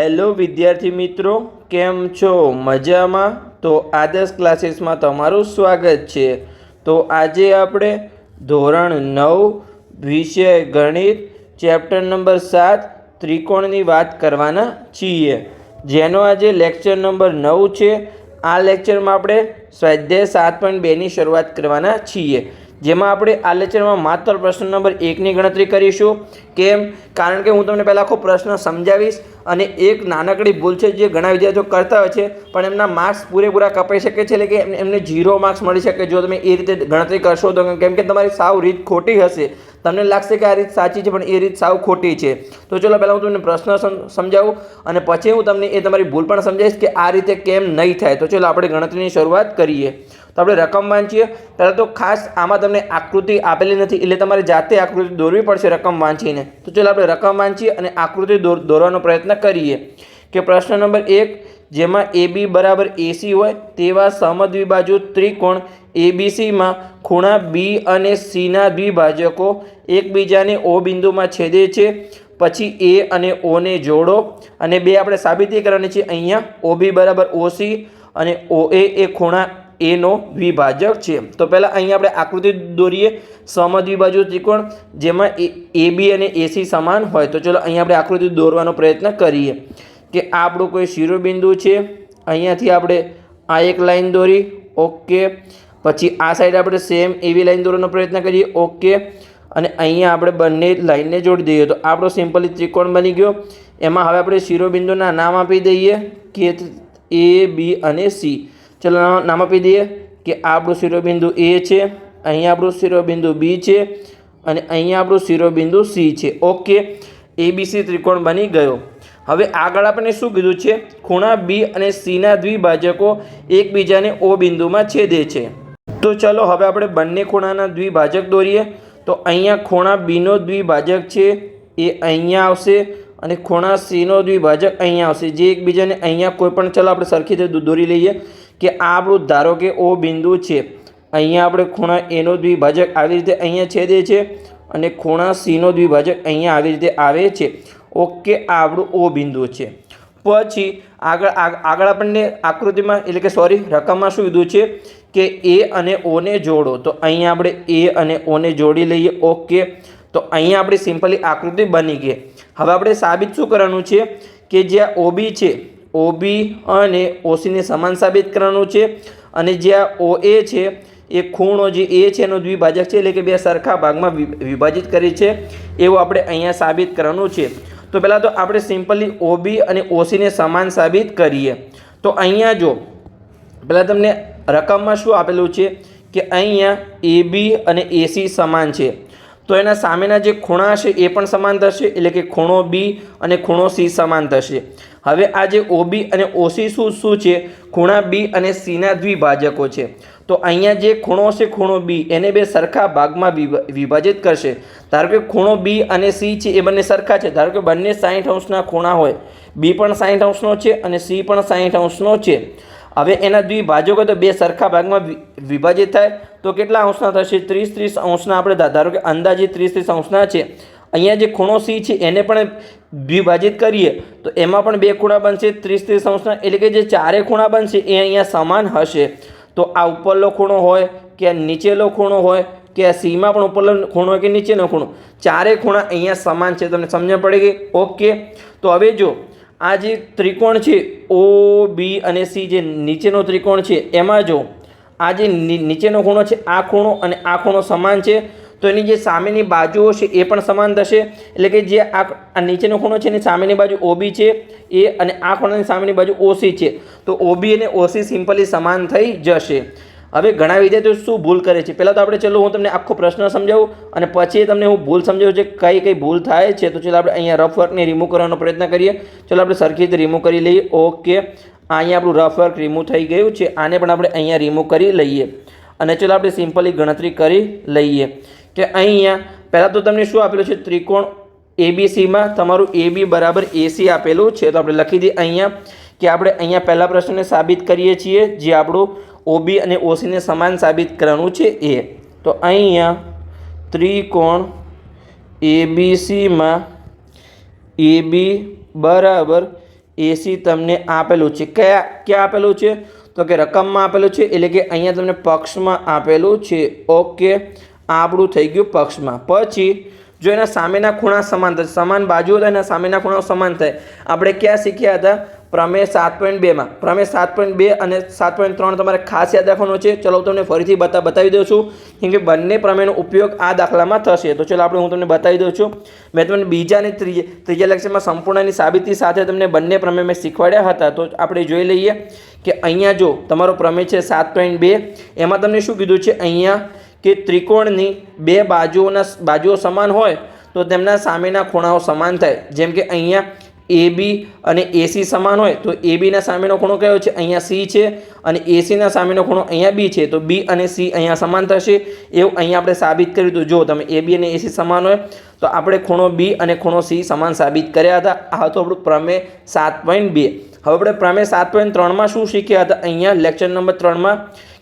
Hello વિદ્યાર્થી મિત્રો, કેમ છો? મજામાં? તો આદર્શ ક્લાસીસમાં તમારું સ્વાગત છે। તો આજે આપણે ધોરણ 9 વિષય ગણિત ચેપ્ટર નંબર 7 ત્રિકોણની વાત કરવાના છીએ, જેનો આજે લેક્ચર નંબર 9 છે। આ લેક્ચરમાં આપણે સ્વાધ્યાય 7.2ની શરૂઆત કરવાના છીએ, જેમાં આપણે આ લેક્ચરમાં માત્ર પ્રશ્ન નંબર 1ની ગણતરી કરીશું। કેમ? કારણ કે હું તમને પહેલાં આખો પ્રશ્ન સમજાવીશ અને એક નાનકડી ભૂલ છે જે ઘણા વિદ્યાર્થીઓ કરતા હોય છે, પણ એમના માર્ક્સ પૂરેપૂરા કપાઈ શકે છે, એટલે કે એમને 0 માર્ક્સ મળી શકે જો તમે એ રીતે ગણતરી કરશો તો। કેમ કે તમારી સાવ રીત ખોટી હશે, તમને લાગશે કે આ રીત સાચી છે પણ એ રીત સાવ ખોટી છે। તો ચલો પહેલાં હું તમને પ્રશ્ન સમજાવું અને પછી હું તમને એ તમારી ભૂલ પણ સમજાવીશ કે આ રીતે કેમ નહીં થાય। તો ચલો આપણે ગણતરીની શરૂઆત કરીએ। તો આપણે રકમ વાંચીએ। પહેલાં તો ખાસ આમાં તમને આકૃતિ આપેલી નથી, એટલે તમારે જાતે આકૃતિ દોરવી પડશે રકમ વાંચીને। તો ચલો આપણે રકમ વાંચીએ અને આકૃતિ દોરવાનો પ્રયત્ન કરીએ કે પ્રશ્ન નંબર 1, જેમાં AB બરાબર AC હોય તેવા સમદ્વિબાજુ ત્રિકોણ ABCમાં ખૂણા B અને Cના દ્વિભાજકો એકબીજાને O બિંદુમાં છેદે છે, પછી A અને O ને જોડો। અને બે આપણે સાબિતી કરવાની છે અહીંયા, OB બરાબર OC અને OA એ ખૂણા A નો દ્વિભાજક છે। તો પહેલાં અહીંયા આપણે આકૃતિ દોરીએ સમદ્વિબાજુ ત્રિકોણ જેમાં AB અને AC સમાન હોય। તો ચલો અહીંયા આપણે આકૃતિ દોરવાનો પ્રયત્ન કરીએ કે આ આપણું કોઈ શિરોબિંદુ છે, અહીંયાથી આપણે આ એક લાઈન દોરી, ઓકે। પછી આ સાઈડ આપણે સેમ એવી લાઈન દોરવાનો પ્રયત્ન કરીએ, ઓકે। અને અહીંયા આપણે બંને લાઈનને જોડી દઈએ તો આપણો સિમ્પલી ત્રિકોણ બની ગયો। એમાં હવે આપણે શિરોબિંદુના નામ આપી દઈએ કે A, B અને C। ચલો નામ આપી દઈએ કે આ આપણું શિરોબિંદુ A છે, અહીંયા આપણું શિરોબિંદુ B છે અને અહીંયા આપણું શિરોબિંદુ C છે, ઓકે। ABC ત્રિકોણ બની ગયો। હવે આગળ આપણે શું કીધું છે? ખૂણા B અને Cના દ્વિભાજકો એકબીજાને O બિંદુમાં છેદે છે। તો ચલો હવે આપણે બંને ખૂણાના દ્વિભાજક દોરીએ। તો અહીંયા ખૂણા Bનો દ્વિભાજક છે એ અહીંયા આવશે અને ખૂણા Cનો દ્વિભાજક અહીંયા આવશે, જે એકબીજાને અહીંયા કોઈ પણ, ચલો આપણે સરખી રીતે દોરી લઈએ કે આ આપણું ધારો કે O બિંદુ છે, અહીંયા આપણે ખૂણા Aનો દ્વિભાજક આવી રીતે અહીંયા છેદે છે અને ખૂણા Cનો દ્વિભાજક અહીંયા આવી રીતે આવે છે, ઓકે। આ આપણું O બિંદુ છે। પછી આગળ આપણને આકૃતિમાં, એટલે કે સોરી રકમમાં શું કીધું છે કે A અને O ને જોડો। તો અહીંયા આપણે A અને O ને જોડી લઈએ, ઓકે। તો અહીંયા આપણી સિમ્પલી આકૃતિ બની ગઈ। હવે આપણે સાબિત શું કરવાનું છે કે જ્યાં OB છે, OB અને OCને સમાન સાબિત કરવાનું છે, અને જ્યાં OA છે એ ખૂણો જે A છે એનો દ્વિભાજક છે, એટલે કે બે સરખા ભાગમાં વિભાજિત કરી છે, એવું આપણે અહીંયા સાબિત કરવાનું છે। તો પહેલાં તો આપણે સિમ્પલી OB અને OCને સમાન સાબિત કરીએ। તો અહીંયા જો પહેલાં તમને રકમમાં શું આપેલું છે કે અહીંયા AB અને AC સમાન છે, તો એના સામેના જે ખૂણા હશે એ પણ સમાન થશે, એટલે કે ખૂણો B અને ખૂણો C સમાન થશે। હવે આ જે OB અને OC શું છે? ખૂણા B અને Cના દ્વિભાજકો છે। તો અહીંયા જે ખૂણો હશે ખૂણો B, એને બે સરખા ભાગમાં વિભાજિત કરશે। ધારો કે ખૂણો B અને C છે એ બંને સરખા છે, ધારો કે બંને 60 અંશના ખૂણા હોય, B પણ 60 અંશનો છે અને C પણ 60 અંશનો છે। હવે એના દ્વિભાજકો તો બે સરખા ભાગમાં વિભાજિત થાય તો કેટલા અંશના થશે? 30 અંશના। આપણે ધારો કે અંદાજિત 30 અંશના છે। અહીંયા જે ખૂણો C છે એને પણ દ્વિભાજિત કરીએ તો એમાં પણ બે ખૂણા બનશે 30 અંશના, એટલે કે જે ચારે ખૂણા બનશે એ અહીંયા સમાન હશે। તો આ ઉપરનો ખૂણો હોય કે નીચેનો ખૂણો હોય કે આ Cમાં પણ ઉપરનો ખૂણો હોય કે નીચેનો ખૂણો, ચારે ખૂણા અહીંયા સમાન છે। તમને સમજણ પડી ગઈ, ઓકે। તો હવે જો આ જે ત્રિકોણ છે OB અને C, જે નીચેનો ત્રિકોણ છે, એમાં જો આ જે નીચેનો ખૂણો છે આ ખૂણો અને આ ખૂણો સમાન છે, તો એની જે સામેની બાજુઓ છે એ પણ સમાન થશે, એટલે કે જે આ નીચેનો ખૂણો છે એની સામેની બાજુ OB છે એ, અને આ ખૂણાની સામેની બાજુ OC છે, તો OB અને OC સિમ્પલી સમાન થઈ જશે। હવે ઘણા વિદ્યાર્થીઓ શું ભૂલ કરે છે? પહેલાં તો આપણે, ચલો હું તમને આખો પ્રશ્ન સમજાવું અને પછી તમને હું ભૂલ સમજાવું છે કઈ ભૂલ થાય છે। તો ચલો આપણે અહીંયા રફ વર્કને રિમૂવ કરવાનો પ્રયત્ન કરીએ। ચલો આપણે સરખી રીતે રિમૂવ કરી લઈએ, ઓકે। અહીંયા આપણું રફ વર્ક રિમૂવ થઈ ગયું છે, આને પણ આપણે અહીંયા રિમૂવ કરી લઈએ અને ચલો આપણે સિમ્પલી ગણતરી કરી લઈએ કે અહીંયા પહેલાં તો તમને શું આપેલું છે? ત્રિકોણ ABCમાં તમારું AB બરાબર AC આપેલું છે। તો આપણે લખી દઈએ અહીંયા કે આપણે અહીંયા પહેલા પ્રશ્નને સાબિત કરીએ છીએ, જે આપણું OB અને OCને સમાન સાબિત કરવાનું છે એ। તો અહીંયા ત્રિકોણ ABCમાં AB બરાબર AC તમને આપેલું છે. ક્યાં આપેલું છે? તો કે રકમમાં આપેલું છે, એટલે કે અહીંયા તમને પક્ષમાં આપેલું છે. ઓકે, આપણું થઈ ગયું પક્ષમાં. પછી જો એના સામેના ખૂણા સમાન થાય, સમાન બાજુ હોય એના સામેના ખૂણાઓ સમાન થાય. આપણે ક્યાં શીખ્યા હતા? પ્રમેય 7.2માં. પ્રમેય 7.2 અને 7.3 તમારે ખાસ યાદ રાખવાનું છે. ચલો હું તમને ફરીથી બતાવી દઉં છું, કેમ કે બંને પ્રમેયનો ઉપયોગ આ દાખલામાં થશે. તો ચલો હું તમને બતાવી દઉં છું. મેં તમને બીજા અને ત્રીજા લેક્ચરમાં સંપૂર્ણની સાબિતી સાથે તમને બંને પ્રમેય મેં શીખવાડ્યા હતા. તો આપણે જોઈ લઈએ કે અહીંયા જો તમારો પ્રમેય છે 7.2, એમાં તમને શું કીધું છે? અહીંયા કે ત્રિકોણની બે બાજુઓ સમાન હોય તો તેમના સામેના ખૂણાઓ સમાન થાય. જેમ કે અહીંયા AB અને AC સમાન હોય તો ABના સામેનો ખૂણો કયો છે? અહીંયા C છે, અને ACના સામેનો ખૂણો અહીંયા B છે, તો B અને C અહીંયા સમાન થશે. એવું અહીંયા આપણે સાબિત કર્યું હતું. જો તમે AB અને AC સમાન હોય તો આપણે ખૂણો B અને ખૂણો C સમાન સાબિત કર્યા હતા. આ હતું આપણું પ્રમેય 7.2. હવે આપણે પ્રમેય 7.3માં શું શીખ્યા હતા? અહીંયા લેક્ચર નંબર 3માં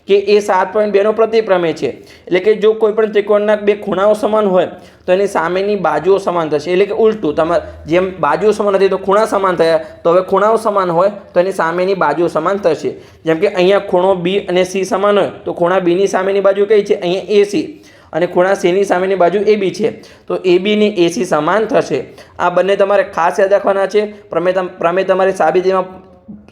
કે એ 7.2નો પ્રતિપ્રમેય છે. એટલે કે જો કોઈ પણ ત્રિકોણના બે ખૂણાઓ સમાન હોય તો એની સામેની બાજુઓ સમાન થશે. એટલે કે ઉલટું, તમારે જેમ બાજુઓ સમાન હતી તો ખૂણા સમાન થયા, તો હવે ખૂણાઓ સમાન હોય તો એની સામેની બાજુઓ સમાન થશે. જેમ કે અહીંયા ખૂણો B અને C સમાન હોય તો ખૂણા Bની સામેની બાજુ કઈ છે? અહીંયા AC, અને ખૂણા Cની સામેની બાજુ AB છે, તો AB ને AC સમાન થશે. આ બંને તમારે ખાસ યાદ રાખવાના છે. પ્રમેય તમારી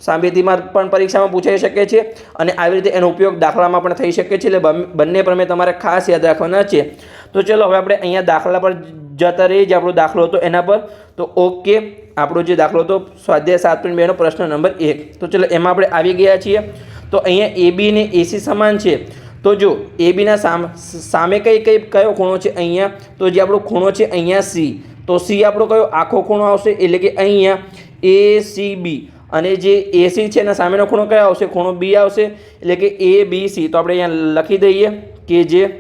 સાબિતીમાં પણ પરીક્ષામાં પૂછાઈ શકે છે, અને આવી રીતે એનો ઉપયોગ દાખલામાં પણ થઈ શકે છે. એટલે બંને પ્રમેય તમારે ખાસ યાદ રાખવાના છે. તો ચલો હવે આપણે અહીંયા દાખલા પર જતા રહીએ. જે આપણો દાખલો હતો એના પર. તો ઓકે, આપણો જે દાખલો હતો સ્વાધ્યાય 7.2નો પ્રશ્ન નંબર 1. તો ચલો એમાં આપણે આવી ગયા છીએ. તો અહીંયા AB ને AC સમાન છે. તો જો ABના સામે કયો ખૂણો છે? અહીંયા તો જે આપણો ખૂણો છે અહીંયા C, તો C આપણો કયો આખો ખૂણો આવશે? એટલે કે અહીંયા ACB. અને જે AC છે એના સામેનો ખૂણો કયો આવશે? ખૂણો B આવશે, એટલે કે ABC. તો આપણે અહીંયા લખી દઈએ કે જે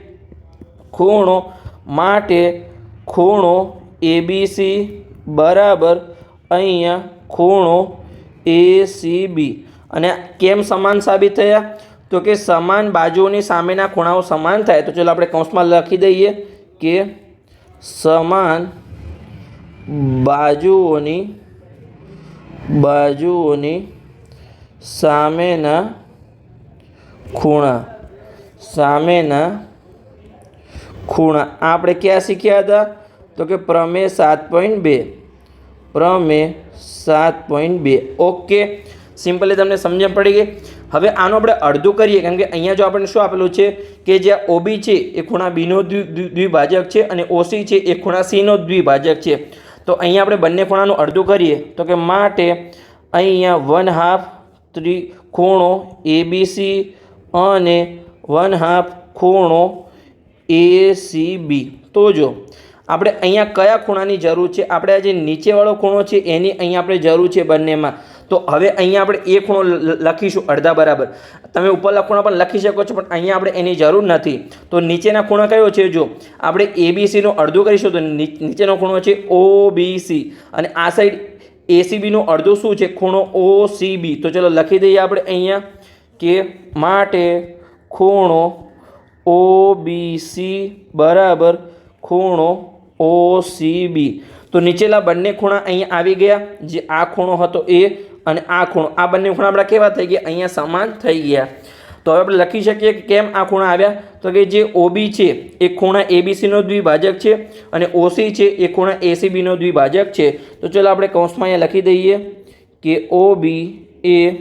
ખૂણો માટે ખૂણો ABC બરાબર અહીંયા ખૂણો ACB. અને કેમ સમાન સાબિત થયા? તો કે સમાન બાજુઓની સામેના ખૂણાઓ સમાન થાય. તો ચલો આપણે કૌંસમાં લખી દઈએ કે સમાન બાજુઓની સામેના ખૂણા. આપણે ક્યાં શીખ્યા હતા? તો કે પ્રમેય 7.2. ઓકે, સિમ્પલી તમને સમજણ પડી ગઈ. હવે આનો આપણે અડધું કરીએ, કારણ કે અહીંયા જો આપણને શું આપેલું છે કે જે OB છે એ ખૂણા Bનો દ્વિભાજક છે, અને OC છે એ ખૂણા Cનો દ્વિભાજક છે. તો અહીંયા આપણે બંને ખૂણાનું અડધું કરીએ તો કે માટે અહીંયા 1/2 ખૂણો ABC અને 1/2 ખૂણો ACB. તો જો આપણે અહીંયા કયા ખૂણાની જરૂર છે? આપણે આ જે નીચેવાળો ખૂણો છે એની અહીંયા આપણે જરૂર છે બંનેમાં. તો હવે અહીંયા આપણે એ ખૂણો લખીશું અડધા બરાબર. તમે ઉપરના ખૂણા પણ લખી શકો છો, પણ અહીંયા આપણે એની જરૂર નથી. તો નીચેના ખૂણા કયો છે? જો આપણે ABCનો અડધું કરીશું તો નીચેનો ખૂણો છે OBC, અને આ સાઈડ ACBનો અડધું શું છે? ખૂણો OCB. તો ચલો લખી દઈએ આપણે અહીંયા કે માટે ખૂણો OBC બરાબર ખૂણો OCB. તો નીચેલા બંને ખૂણા અહીંયા આવી ગયા. જે આ ખૂણો હતો એ અને આ ખૂણો, આ બંને ખૂણા આપણા કેવા થઈ ગયા? અહીંયા સમાન થઈ ગયા. તો હવે આપણે લખી શકીએ કે કેમ આ ખૂણા આવ્યા? તો કે જે OB છે એ ખૂણા ABCનો દ્વિભાજક છે, અને OC છે એ ખૂણા ACBનો દ્વિભાજક છે. તો ચલો આપણે કૌંસમાં અહીંયા લખી દઈએ કે OB એ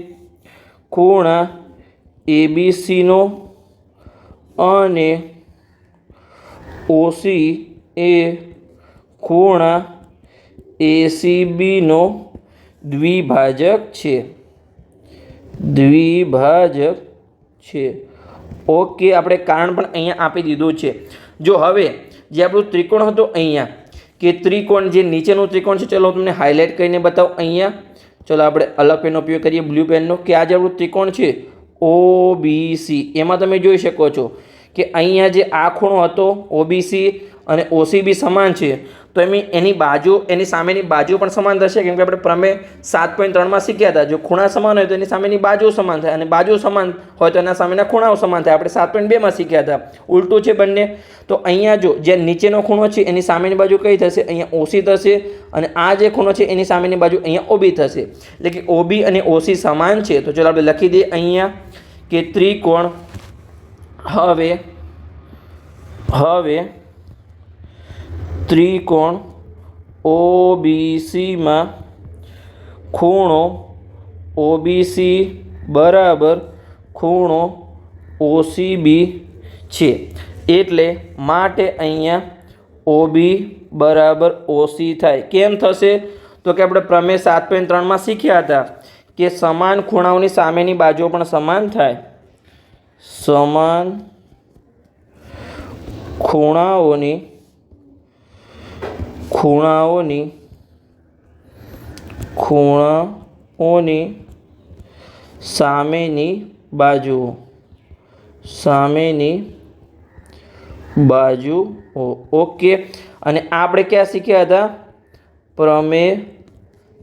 ખૂણા ABCનો અને OC એ ખૂણા ACBનો દ્વિભાજક છે. ઓકે, આપણે કારણ પણ અહીંયા આપી દીધું છે. જો હવે જે આપણું ત્રિકોણ હતો અહીંયા કે ત્રિકોણ જે નીચેનું ત્રિકોણ છે, ચલો તમને હાઇલાઇટ કરીને બતાવો અહીંયા. ચલો આપણે અલગ પેનનો ઉપયોગ કરીએ, બ્લુ પેનનો. કે આ જે આપણું ત્રિકોણ છે OBC, એમાં તમે જોઈ શકો છો કે અહીંયા જે આ ખૂણો હતો OBC અને OCB સમાન છે તો એની બાજુ એની સામેની બાજુ પણ સમાન થશે, કેમ કે આપણે પ્રમેય 7.3 શીખ્યા હતા જો ખૂણા સમાન હોય તો એની સામેની બાજુ સમાન થાય અને બાજુ સમાન હોય તો એના સામેના ખૂણાઓ સમાન થાય. આપણે 7.2 શીખ્યા હતા. ઉલટું છે બંને. તો અહીંયા જો જે નીચેનો ખૂણો છે એની સામેની બાજુ કઈ થશે? અહીંયા OC થશે અને આ જે ખૂણો છે એની સામેની બાજુ અહીંયા OB થશે. એટલે કે OB અને OC સમાન છે. તો ચાલો આપણે લખી દઈએ અહીંયા કે ત્રિકોણ હવે ત્રિકોણ OBC માં ખૂણો OBC બરાબર ખૂણો OCB છે. એટલે માટે અહીંયા OB બરાબર OC થાય. કેમ થશે? તો કે આપણે પ્રમેય 7.3 શીખ્યા હતા કે સમાન ખૂણાઓની સામેની બાજુઓ પણ સમાન થાય. સમાન ખૂણાઓની સામેની બાજુઓ. ઓકે. અને આપણે ક્યાં શીખ્યા હતા? પ્રમેય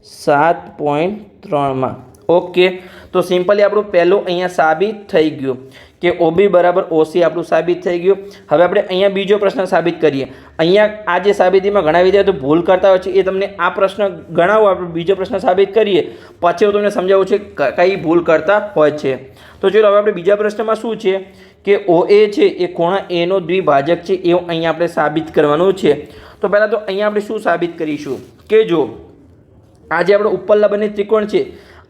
7.3 ઓકે. તો સિમ્પલી આપણું પહેલું અહીંયા સાબિત થઈ ગયું કે OB બરાબર OC આપણું સાબિત થઈ ગયું. હવે આપણે અહીંયા બીજો પ્રશ્ન સાબિત કરીએ. અહીંયા આ જે સાબિતીમાં ઘણા વિદ્યાર્થીઓ ભૂલ કરતા હોય છે એ તમને આ પ્રશ્ન ગણાવો, આપણે બીજો પ્રશ્ન સાબિત કરીએ પછી હું તમને સમજાવું છે કઈ ભૂલ કરતા હોય છે. તો ચલો હવે આપણે બીજા પ્રશ્નમાં શું છે કે OA છે એ ખૂણા A નો દ્વિભાજક છે એવું અહીંયા આપણે સાબિત કરવાનું છે. તો પહેલાં તો અહીંયા આપણે શું સાબિત કરીશું કે જો આ જે આપણે ઉપરના બંને ત્રિકોણ છે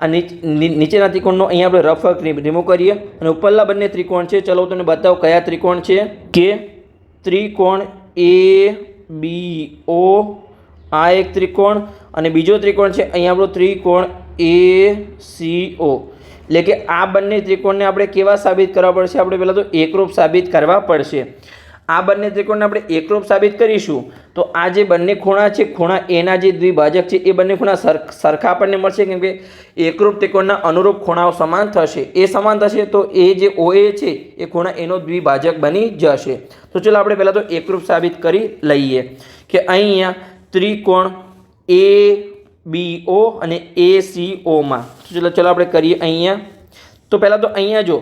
આ નીચેના ત્રિકોણનો અહીંયા આપણે રફ રિમૂવ કરીએ અને ઉપરના બંને ત્રિકોણ છે. ચલો તમને બતાવો કયા ત્રિકોણ છે કે ત્રિકોણ ABO આ એક ત્રિકોણ અને બીજો ત્રિકોણ છે અહીંયા આપણો ત્રિકોણ ACO. એટલે કે આ બંને ત્રિકોણને આપણે કેવા સાબિત કરવા પડશે? આપણે પહેલાં તો એકરૂપ સાબિત કરવા પડશે. આ બંને ત્રિકોણને આપણે એકરૂપ સાબિત કરીશું તો આ જે બંને ખૂણા છે ખૂણા એના જે દ્વિભાજક છે એ બંને ખૂણા સરખા આપણને મળશે, કેમ કે એકરૂપ ત્રિકોણના અનુરૂપ ખૂણાઓ સમાન થશે. એ સમાન થશે તો એ જે OA છે એ ખૂણા એનો દ્વિભાજક બની જશે. તો ચલો આપણે પહેલાં તો એકરૂપ સાબિત કરી લઈએ કે અહીંયા ત્રિકોણ ABO અને ACO માં ચલો આપણે કરીએ અહીંયા. તો પહેલાં તો અહીંયા જો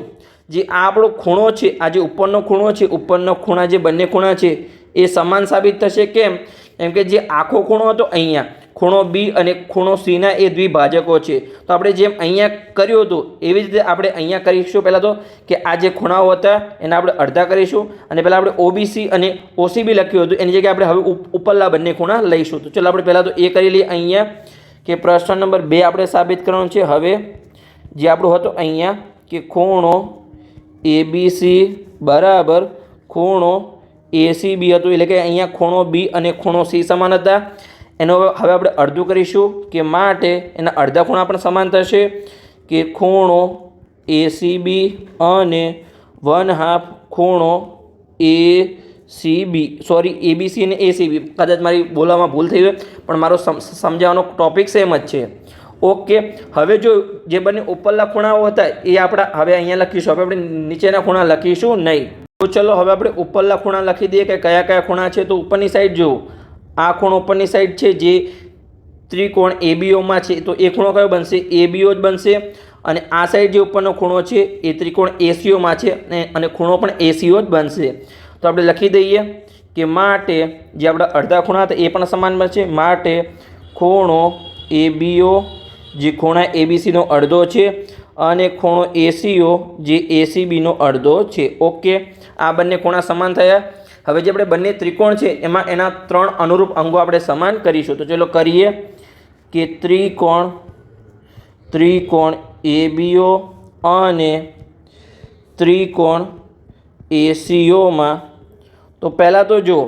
જે આ આપણો ખૂણો છે આ જે ઉપરનો ખૂણો છે ઉપરનો ખૂણા જે બંને ખૂણા છે એ સમાન સાબિત થશે. કેમ? કેમ કે જે આખો ખૂણો હતો અહીંયા ખૂણો B અને ખૂણો C ના એ દ્વિભાજકો છે. તો આપણે જેમ અહીંયા કર્યું હતું એવી જ રીતે આપણે અહીંયા કરીશું. પહેલાં તો કે આ જે ખૂણાઓ હતા એના આપણે અડધા કરીશું અને પહેલાં આપણે OBC અને OCB લખ્યું હતું એની જગ્યાએ આપણે હવે ઉપરના બંને ખૂણા લઈશું. તો ચલો આપણે પહેલાં તો એ કરી લઈએ અહીંયા કે પ્રશ્ન નંબર 2 આપણે સાબિત કરવાનું છે. હવે જે આપણું હતું અહીંયા કે ખૂણો ABC બરાબર ખૂણો ACB હતું. એટલે કે અહીંયા ખૂણો B અને ખૂણો C સમાન હતા. એનો હવે આપણે અડધું કરીશું કે માટે એના અડધા ખૂણા પણ સમાન થશે કે ખૂણો ACB અને 1/2 ખૂણો ABC અને ACB. કદાચ મારી બોલવામાં ભૂલ થઈ હોય પણ મારો સમજાવવાનો ટોપિક સેમ જ છે. ઓકે. હવે જો જે બંને ઉપરના ખૂણાઓ હતા એ આપણા હવે અહીંયા લખીશું. હવે આપણે નીચેના ખૂણા લખીશું નહીં. તો ચલો હવે આપણે ઉપરના ખૂણા લખી દઈએ કે કયા કયા ખૂણા છે. તો ઉપરની સાઈડ જુઓ આ ખૂણો ઉપરની સાઈડ છે જે ત્રિકોણ ABO માં છે તો એ ખૂણો કયો બનશે? ABO જ બનશે. અને આ સાઈડ જે ઉપરનો ખૂણો છે એ ત્રિકોણ ACO માં છે અને ખૂણો પણ ACO જ બનશે. તો આપણે લખી દઈએ કે માટે જે આપણા અડધા ખૂણા હતા એ પણ સમાન બનશે. માટે ખૂણો ABO જે ખૂણા ABC નો અડધો છે અને ખૂણો ACO જે ACB નો અડધો છે. ઓકે. આ બંને ખૂણા સમાન થયા. હવે જે આપણે બંને ત્રિકોણ છે એમાં એના 3 અનુરૂપ અંગો આપણે સમાન કરીશું. તો ચલો કરીએ કે ત્રિકોણ ABO અને ત્રિકોણ ACO માં. તો પહેલાં તો જો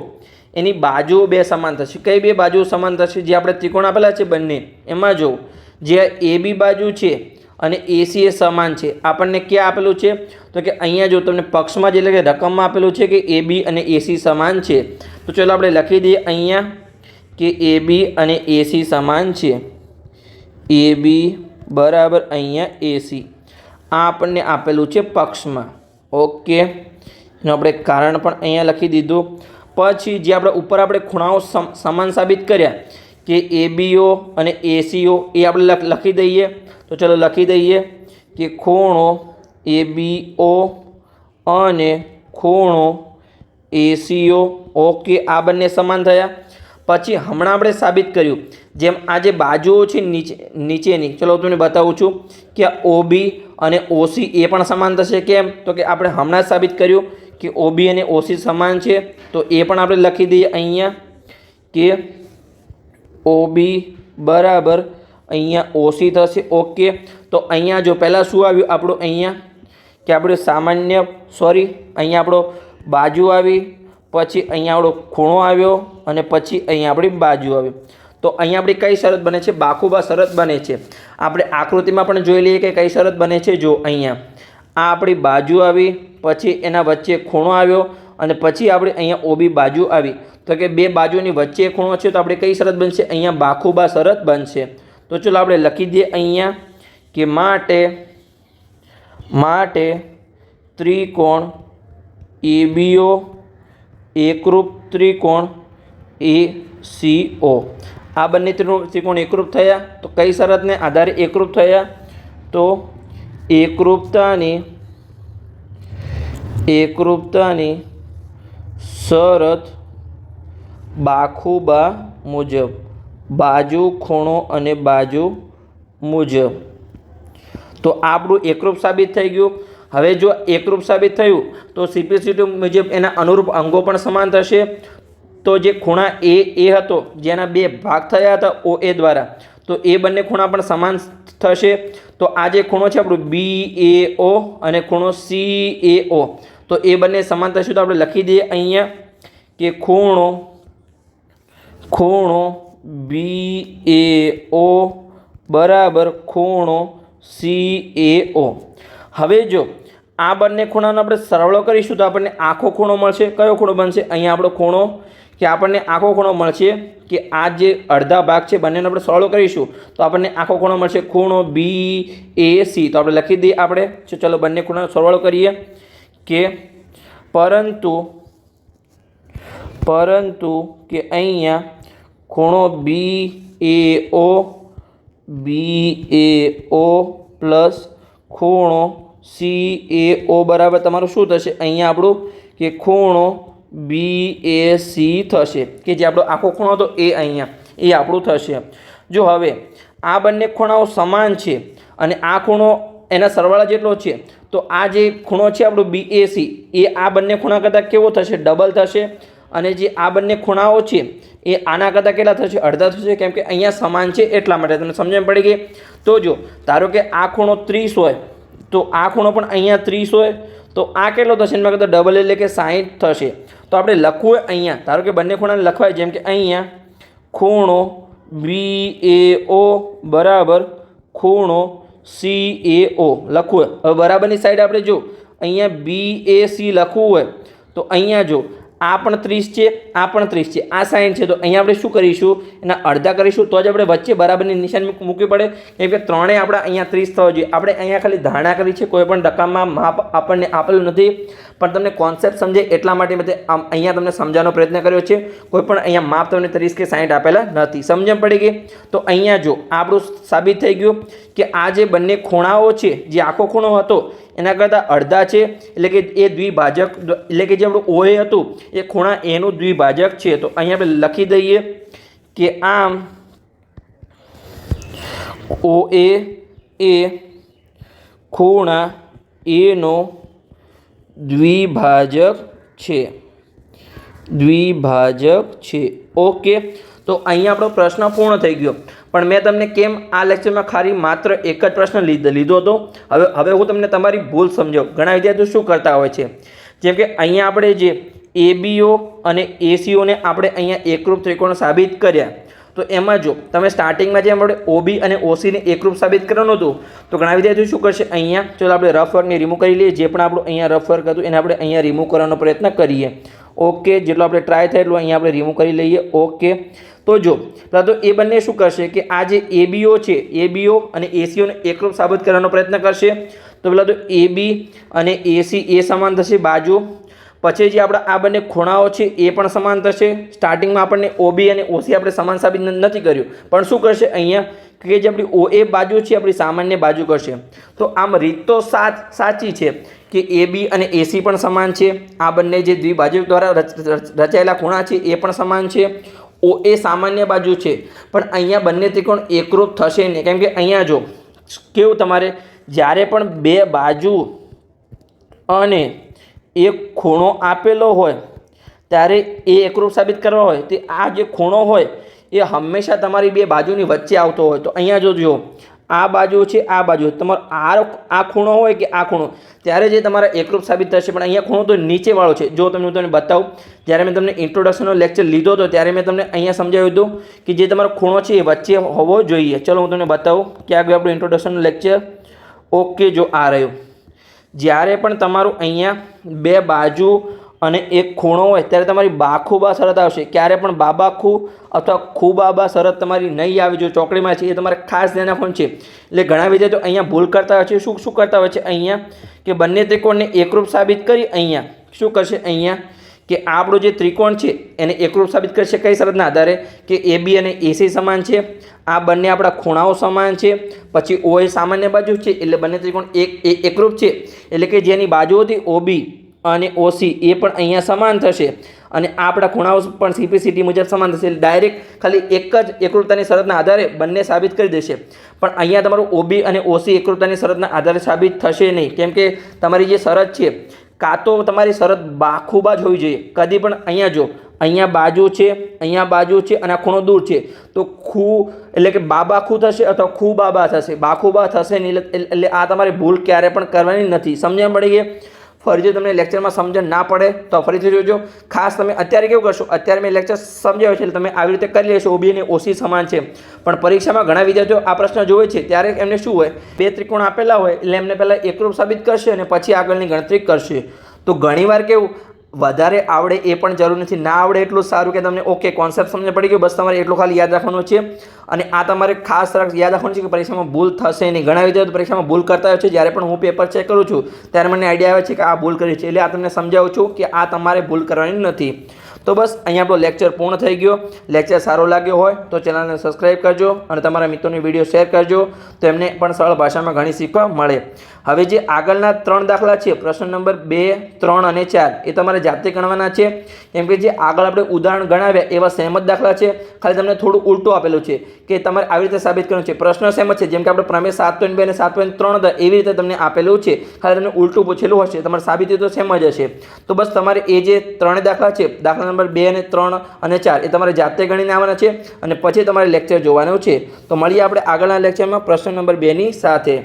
એની બાજુઓ 2 સમાન થશે. કઈ 2 બાજુઓ સમાન થશે? જે આપણે ત્રિકોણ આપેલા છે બંને એમાં જો જે AB બાજુ છે અને AC એ સમાન છે. આપણને ક્યાં આપેલું છે? તો કે અહીંયા જો તમને પક્ષમાં જ એટલે કે રકમમાં આપેલું છે કે AB અને AC સમાન છે. તો ચલો આપણે લખી દઈએ અહીંયા કે AB અને AC સમાન છે. AB બરાબર અહીંયા AC આ આપણને આપેલું છે પક્ષમાં. ઓકે. એનું આપણે કારણ પણ અહીંયા લખી દીધું. પછી જે આપણે ઉપર આપણે ખૂણાઓ સમાન સાબિત કર્યા કે ABO અને ACO એ આપણે લખી દઈએ. તો ચલો લખી દઈએ કે ખૂણો ABO અને ખૂણો ACO ઓકે આ બંને સમાન થયા. પછી હમણાં આપણે સાબિત કર્યું જેમ આ જે બાજુઓ છે નીચેની, ચલો તમને બતાવું છું કે OB અને OC એ પણ સમાન થશે. કેમ? તો કે આપણે હમણાં જ સાબિત કર્યું કે OB અને OC સમાન છે. તો એ પણ આપણે લખી દઈએ અહીંયા કે OB બરાબર અહીંયા OC થશે. ઓકે, તો અહીંયા જો પહેલાં શું આવ્યું આપણું અહીંયા કે આપણે સામાન્ય અહીંયા આપણો બાજુ આવી, પછી અહીંયા આપણો ખૂણો આવ્યો અને પછી અહીંયા આપણી બાજુ આવી. તો અહીંયા આપણી કઈ શરત બને છે? બાખુબા શરત બને છે. આપણે આકૃતિમાં પણ જોઈ લઈએ કે કઈ શરત બને છે. જો અહીંયા આ આપણી બાજુ આવી, પછી એના વચ્ચે ખૂણો આવ્યો અને પછી આપણે અહીંયા OB બાજુ આવી. તો કે બે બાજુની વચ્ચે ખૂણો છે તો આપણે કઈ શરત બનશે? અહીંયા બાખુબા શરત બનશે. તો ચલો આપણે લખી દઈએ અહીંયા કે માટે ત્રિકોણ ABO એકરૂપ ત્રિકોણ ACO. આ બંને ત્રિકોણ એકરૂપ થયા. તો કઈ શરતને આધારે એકરૂપ થયા? તો એકરૂપતાની શરત બાખુબા મુજબ, બાજુ ખૂણો અને બાજુ મુજબ. તો આપણું એકરૂપ સાબિત થઈ ગયું. હવે જો એકરૂપ સાબિત થયું તો CP/CD મુજબ એના અનુરૂપ અંગો પણ સમાન થશે. તો જે ખૂણા એ હતો જેના બે ભાગ થયા હતા OA દ્વારા, તો એ બંને ખૂણા પણ સમાન થશે. તો આ જે ખૂણો છે આપણું BAO અને ખૂણો CAO, તો એ બંને સમાન થશે. તો આપણે લખી દઈએ અહીંયા કે ખૂણો BAO બરાબર ખૂણો CAO. હવે જો આ બંને ખૂણાનો આપણે સરવાળો કરીશું તો આપણને આખો ખૂણો મળશે. કયો ખૂણો બનશે? અહીંયા આપણો ખૂણો કે આપણને આખો ખૂણો મળશે કે આ જે અડધા ભાગ છે બંનેનો આપણે સરવાળો કરીશું તો આપણને આખો ખૂણો મળશે ખૂણો BAC. તો આપણે લખી દઈએ આપણે. ચલો બંને ખૂણાનો સરવાળો કરીએ કે પરંતુ કે અહીંયા ખૂણો BAO પ્લસ ખૂણો CAO બરાબર તમારું શું થશે? અહીંયા આપણું કે ખૂણો BAC થશે કે જે આપણો આખો ખૂણો હતો એ અહીંયા એ આપણું થશે. જો હવે આ બંને ખૂણાઓ સમાન છે અને આ ખૂણો એના સરવાળા જેટલો છે, તો આ જે ખૂણો છે આપણું BAC એ આ બંને ખૂણા કરતાં કેવો થશે? ડબલ થશે. અને જે આ બંને ખૂણાઓ છે એ આના કરતાં કેટલા થશે? અડધા થશે. કેમ કે અહીંયા સમાન છે એટલા માટે. તમને સમજણ પડી ગઈ? તો જો ધારો કે આ ખૂણો 30 હોય તો આ ખૂણો પણ અહીંયા 30 હોય, તો આ કેટલો થશે? એના કરતાં ડબલ એટલે કે 60 થશે. તો આપણે લખવું હોય અહીંયા, ધારો કે બંને ખૂણાને લખવાય જેમ કે અહીંયા ખૂણો BAO બરાબર ખૂણો CAO લખવું હોય. હવે બરાબરની સાઈડ આપણે જો અહીંયા BAC લખવું હોય તો અહીંયા જો આ પણ 30 છે, આ પણ 30 છે, આ 60 છે. તો અહીંયા આપણે શું કરીશું? એના અડધા કરીશું તો જ આપણે વચ્ચે બરાબરની નિશાન મૂકવી પડે. કેમ કે ત્રણેય આપણા અહીંયા 30 થવા જોઈએ. આપણે અહીંયા ખાલી ધારણા કરી છે, કોઈ પણ રકમમાં માપ આપણને આપેલું નથી, પણ તમને કોન્સેપ્ટ સમજે એટલા માટે મેં અહીંયા તમને સમજાવવાનો પ્રયત્ન કર્યો છે. કોઈ પણ અહીંયા માપ તમને 30 કે 60 આપેલા નથી. સમજણ પડી ગઈ? તો અહીંયા જો આપણું સાબિત થઈ ગયું કે આ જે બંને ખૂણાઓ છે, જે આખો ખૂણો હતો એના કરતાં અડધા છે, એટલે કે એ દ્વિભાજક, એટલે કે જે આપણું OA હતું એ ખૂણા એનું દ્વિભાજક છે. તો અહીંયા આપણે લખી દઈએ કે આમ OA એ ખૂણા એનો દ્વિભાજક છે. ઓકે, તો અહીંયા આપણો પ્રશ્ન પૂર્ણ થઈ ગયો. પણ મેં તમને કેમ આ લેક્ચરમાં ખાલી માત્ર એક જ પ્રશ્ન લીધો હતો. હવે હું તમને તમારી ભૂલ સમજાવું. ઘણા વિદ્યાર્થીઓ શું કરતા હોય છે, જેમ કે અહીંયા આપણે જે ABO અને ACO ને આપણે અહીંયા એકરૂપ ત્રિકોણ સાબિત કર્યા, તો એમાં જો તમે સ્ટાર્ટિંગમાં જેમ આપણે OB અને OC ને એકરૂપ સાબિત કરવાનું હતું, તો ઘણા વિદ્યાર્થીઓ શું કરશે? અહીંયા ચલો આપણે રફ વર્કને રિમૂવ કરી લઈએ. જે પણ આપણું અહીંયા રફ વર્ક હતું એને આપણે અહીંયા રિમૂવ કરવાનો પ્રયત્ન કરીએ. ઓકે, જેટલો આપણે ટ્રાય થાય એટલું અહીંયા આપણે રિમૂવ કરી લઈએ. ઓકે, તો જો તો એ બંને શું કરશે કે આ જે ABO છે, ABO અને ACO ને એકરૂપ સાબિત કરવાનો પ્રયત્ન કરશે. તો પેલા તો AB અને AC એ સમાન થશે બાજુ. પછી જે આપણા આ બંને ખૂણાઓ છે એ પણ સમાન થશે. સ્ટાર્ટિંગમાં આપણને ઓબી અને ઓસી આપણે સમાન સાબિત નથી કર્યું, પણ શું કરશે અહીંયા કે જે આપણી ઓએ બાજુ છે આપણી સામાન્ય બાજુ કરશે. તો આમ રીત તો સાચી છે કે એબી અને એસી પણ સમાન છે. આ બંને જે દ્વિબાજુ દ્વારા રચાયેલા ખૂણા છે એ પણ સમાન છે. ઓએ સામાન્ય બાજુ છે, પણ અહીંયા બંને ત્રિકોણ એકરૂપ થશે નહીં, કેમ કે અહીંયા જો કેવું તમારે જ્યારે પણ બે બાજુ અને એક ખૂણો આપેલો હોય ત્યારે એ એકરૂપ સાબિત કરવા હોય તે આ જે ખૂણો હોય એ હંમેશા તમારી બે બાજુની વચ્ચે આવતો હોય. તો અહીંયા જો આ બાજુ છે, આ બાજુ તમારો આ ખૂણો હોય કે આ ખૂણો, ત્યારે જે તમારા એકરૂપ સાબિત થશે. પણ અહીંયા ખૂણો તો નીચેવાળો છે. જો હું તમને બતાવું, જ્યારે મેં તમને ઇન્ટ્રોડક્શનનો લેક્ચર લીધો હતો ત્યારે મેં તમને અહીંયા સમજાવ્યું હતું કે જે તમારો ખૂણો છે એ વચ્ચે હોવો જોઈએ. ચલો હું તમને બતાવું ક્યાં ગયું આપણું ઇન્ટ્રોડક્શનનું લેક્ચર. ઓકે, જો આ રહ્યું. જ્યારે પણ તમારું અહીંયા બે બાજુ અને એક ખૂણો હોય ત્યારે તમારી બાખુબા શરત આવશે. ક્યારે પણ બાબાખુ અથવા ખૂબાબા શરત તમારી નહીં આવે. જો ચોકડીમાં છે એ તમારે ખાસ ધ્યાન રાખવાનું છે. એટલે ઘણા વિદ્યાર્થીઓ અહીંયા ભૂલ કરતા હોય છે. શું કરતા હોય છે અહીંયા કે બંને ત્રિકોણને એકરૂપ સાબિત કરી અહીંયા શું કરશે અહીંયા કે આપણો જે ત્રિકોણ છે એને એકરૂપ સાબિત કરશે. કઈ શરતના આધારે કે એબી અને એસી સમાન છે, આ બંને આપણા ખૂણાઓ સમાન છે, પછી ઓ એ સામાન્ય બાજુ છે એટલે બંને ત્રિકોણ એકરૂપ છે. એટલે કે જેની બાજુ હતી ઓબી અને ઓસી એ પણ અહીંયા સમાન થશે અને આ આપણા ખૂણાઓ પણ સીપીસીટી મુજબ સમાન થશે. એટલે ડાયરેક્ટ ખાલી એક જ એકરૂપતાની શરતના આધારે બંને સાબિત કરી દેશે. પણ અહીંયા તમારું ઓબી અને ઓસી એકરૂપતાની શરતના આધારે સાબિત થશે નહીં, કેમ કે તમારી જે શરત છે કાં તો તમારી શરત બાખુબા જ હોવી જોઈએ. કદી પણ અહીંયા જો અહીંયા બાજુ છે, અહીંયા બાજુ છે અને આ ખૂણો દૂર છે, તો ખૂ એટલે કે બાબાખુ થશે અથવા ખૂ બાબા થશે, બાખુબા થશે નહીં. એટલે આ તમારે ભૂલ ક્યારે પણ કરવાની નથી. સમજણ પડી ગઈ? ફરીથી તમને લેક્ચરમાં સમજણ ના પડે તો ફરીથી જોજો. ખાસ તમે અત્યારે કેવું કરશો, અત્યારે મેં લેક્ચર સમજાવ્યો છે એટલે તમે આવી રીતે કરી લેશો. ઓબી અને ઓસી સમાન છે, પણ પરીક્ષામાં ઘણા વિદ્યાર્થીઓ આ પ્રશ્ન જોવે છે ત્યારે એમને શું હોય, બે ત્રિકોણ આપેલા હોય એટલે એમને પહેલાં એકરૂપ સાબિત કરશે અને પછી આગળની ગણતરી કરશે. તો ઘણીવાર કેવું વધારે આવડે એ પણ જરૂર નથી, ના આવડે એટલું સારું કે તમને ઓકે કોન્સેપ્ટ સમજ પડી ગયો, બસ તમારે એટલું ખાલી યાદ રાખવાનું છે. અને આ તમારે ખાસ યાદ રાખવાનું છે કે પરીક્ષામાં ભૂલ થશે નહીં. ઘણા વિદ્યાર્થીઓ પરીક્ષામાં ભૂલ કરતા હોય છે. જ્યારે પણ હું પેપર ચેક કરું છું ત્યારે મને આઈડિયા આવે છે કે આ ભૂલ કરી છે, એટલે આ તમને સમજાવું છું કે આ તમારે ભૂલ કરવાની નથી. તો બસ અહીંયા આપણો લેક્ચર પૂર્ણ થઈ ગયો. લેક્ચર સારો લાગ્યો હોય તો ચેનલને સબસ્ક્રાઈબ કરજો અને તમારા મિત્રોને વિડીયો શેર કરજો, તો એમને પણ સરળ ભાષામાં ઘણી શીખવા મળે. હવે જે આગળના 3 દાખલા છે, પ્રશ્ન નંબર 2, 3 અને 4, એ તમારે જાતે ગણવાના છે. કેમ કે જે આગળ આપણે ઉદાહરણ ગણાવ્યા એવા સેમ જ દાખલા છે, ખાલી તમને થોડું ઉલટું આપેલું છે કે તમારે આવી રીતે સાબિત કરવાનું છે. પ્રશ્ન સેમ જ છે, જેમ કે આપણે પ્રમેય 7.2 અને 7.3 હતા એવી રીતે તમને આપેલું છે, ખાલી તમને ઉલટું પૂછેલું હશે. તમારે સાબિતી તો સેમ જ હશે. તો બસ તમારે એ જે 3 દાખલા છે, દાખલા નંબર 2 અને 3 અને 4, એ તમારે જાતે ગણીને આવવાના છે અને પછી તમારે લેક્ચર જોવાનું છે. તો મળીએ આપણે આગળના લેક્ચરમાં પ્રશ્ન નંબર 2 ની સાથે.